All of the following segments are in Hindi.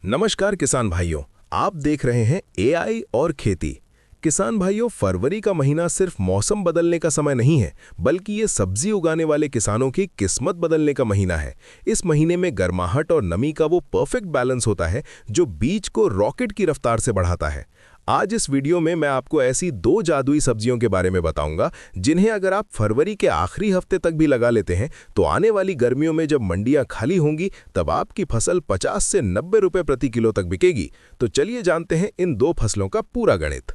नमस्कार किसान भाइयों, आप देख रहे हैं एआई और खेती। किसान भाइयों, फरवरी का महीना सिर्फ मौसम बदलने का समय नहीं है, बल्कि ये सब्जी उगाने वाले किसानों की किस्मत बदलने का महीना है। इस महीने में गर्माहट और नमी का वो परफेक्ट बैलेंस होता है जो बीज को रॉकेट की रफ्तार से बढ़ाता है। आज इस वीडियो में मैं आपको ऐसी दो जादुई सब्जियों के बारे में बताऊंगा जिन्हें अगर आप फरवरी के आखिरी हफ्ते तक भी लगा लेते हैं तो आने वाली गर्मियों में जब मंडियां खाली होंगी तब आपकी फसल 50 से 90 रुपए प्रति किलो तक बिकेगी। तो चलिए जानते हैं इन दो फसलों का पूरा गणित।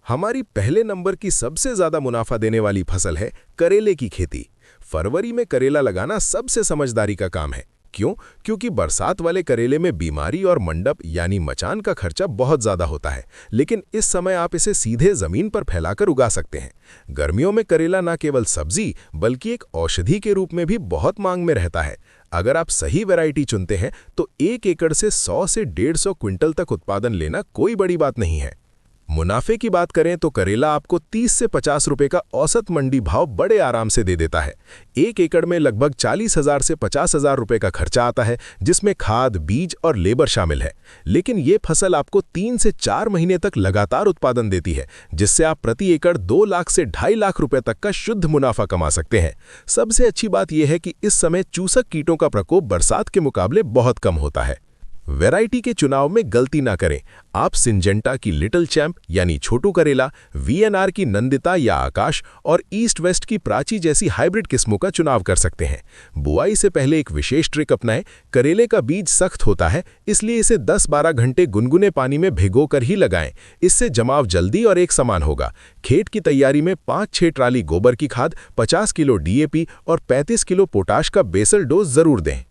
हमारी पहले नंबर की सबसे ज्यादा मुनाफा देने वाली फसल है करेले की खेती। फरवरी में करेला लगाना सबसे समझदारी का काम है। क्यों? क्योंकि बरसात वाले करेले में बीमारी और मंडप यानी मचान का खर्चा बहुत ज्यादा होता है, लेकिन इस समय आप इसे सीधे जमीन पर फैलाकर उगा सकते हैं। गर्मियों में करेला न केवल सब्जी बल्कि एक औषधि के रूप में भी बहुत मांग में रहता है। अगर आप सही वैरायटी चुनते हैं तो 1 एकड़ से 100 से 150 क्विंटल तक उत्पादन लेना कोई बड़ी बात नहीं है। मुनाफे की बात करें तो करेला आपको 30 से 50 रुपए का औसत मंडी भाव बड़े आराम से दे देता है। 1 एकड़ में लगभग 40,000 से 50,000 रुपए का खर्चा आता है, जिसमें खाद, बीज और लेबर शामिल है। लेकिन ये फसल आपको 3 से 4 महीने तक लगातार उत्पादन देती है, जिससे आप प्रति एकड़ 2 लाख से 2.5 लाख रुपए तक का शुद्ध मुनाफा कमा सकते हैं। सबसे अच्छी बात यह है कि इस समय चूसक कीटों का प्रकोप बरसात के मुकाबले बहुत कम होता है। वैरायटी के चुनाव में गलती ना करें। आप सिंजेंटा की लिटिल चैंप यानी छोटू करेला, वीएनआर की नंदिता या आकाश और ईस्ट वेस्ट की प्राची जैसी हाइब्रिड किस्मों का चुनाव कर सकते हैं। बुआई से पहले एक विशेष ट्रिक अपनाएं। करेले का बीज सख्त होता है, इसलिए इसे 10-12 घंटे गुनगुने पानी में भिगोकर ही लगाएं। इससे जमाव जल्दी और एक समान होगा। खेत की तैयारी में 5-6 ट्राली गोबर की खाद, 50 किलो डीएपी और 35 किलो पोटाश का बेसल डोज जरूर दें।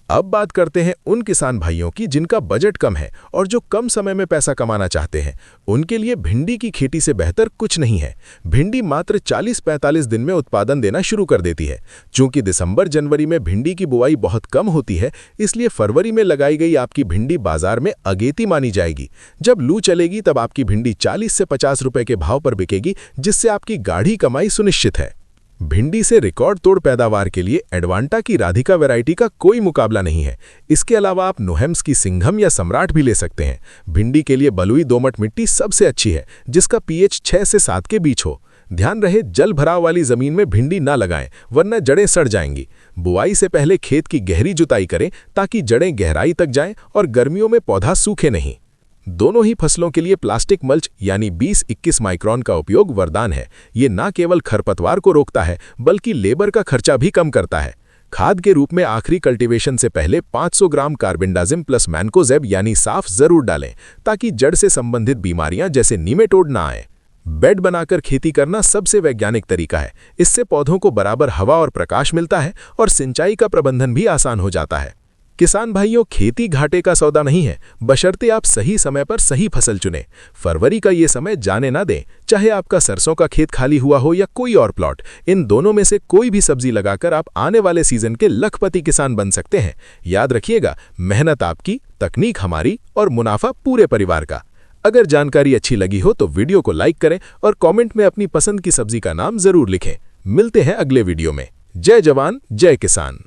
अब बात करते हैं उन किसान भाइयों की जिनका बजट कम है और जो कम समय में पैसा कमाना चाहते हैं। उनके लिए भिंडी की खेती से बेहतर कुछ नहीं है। भिंडी मात्र 40-45 दिन में उत्पादन देना शुरू कर देती है। चूंकि दिसंबर-जनवरी में भिंडी की बुआई बहुत कम होती है, इसलिए फरवरी में लगाई गई आपकी भिंडी बाजार में अगेती मानी जाएगी। जब लू चलेगी तब आपकी भिंडी 40 से 50 रुपए के भाव पर बिकेगी, जिससे आपकी गाढ़ी कमाई सुनिश्चित है। भिंडी से रिकॉर्ड तोड़ पैदावार के लिए एडवांटा की राधिका वैरायटी का कोई मुकाबला नहीं है। इसके अलावा आप नोहेम्स की सिंघम या सम्राट भी ले सकते हैं। भिंडी के लिए बलुई दोमट मिट्टी सबसे अच्छी है, जिसका पीएच 6 से 7 के बीच हो। ध्यान रहे, जल भराव वाली जमीन में भिंडी ना लगाएं, वरना जड़ें सड़ जाएंगी। बुआई से पहले खेत की गहरी जुताई करें ताकि जड़ें गहराई तक जाएं और गर्मियों में पौधा सूखे नहीं। दोनों ही फसलों के लिए प्लास्टिक मल्च यानी 20-21 माइक्रोन का उपयोग वरदान है। ये न केवल खरपतवार को रोकता है बल्कि लेबर का खर्चा भी कम करता है। खाद के रूप में आखिरी कल्टीवेशन से पहले 500 ग्राम कार्बेंडाजिम प्लस मैनकोजेब यानी साफ जरूर डालें, ताकि जड़ से संबंधित बीमारियां जैसे नीमेटोड ना आए। बेड बनाकर खेती करना सबसे वैज्ञानिक तरीका है। इससे पौधों को बराबर हवा और प्रकाश मिलता है और सिंचाई का प्रबंधन भी आसान हो जाता है। किसान भाइयों, खेती घाटे का सौदा नहीं है, बशर्ते आप सही समय पर सही फसल चुनें। फरवरी का ये समय जाने ना दें। चाहे आपका सरसों का खेत खाली हुआ हो या कोई और प्लॉट, इन दोनों में से कोई भी सब्जी लगाकर आप आने वाले सीजन के लखपति किसान बन सकते हैं। याद रखिएगा, मेहनत आपकी, तकनीक हमारी और मुनाफा पूरे परिवार का। अगर जानकारी अच्छी लगी हो तो वीडियो को लाइक करें और कमेंट में अपनी पसंद की सब्जी का नाम जरूर लिखें। मिलते हैं अगले वीडियो में। जय जवान, जय किसान।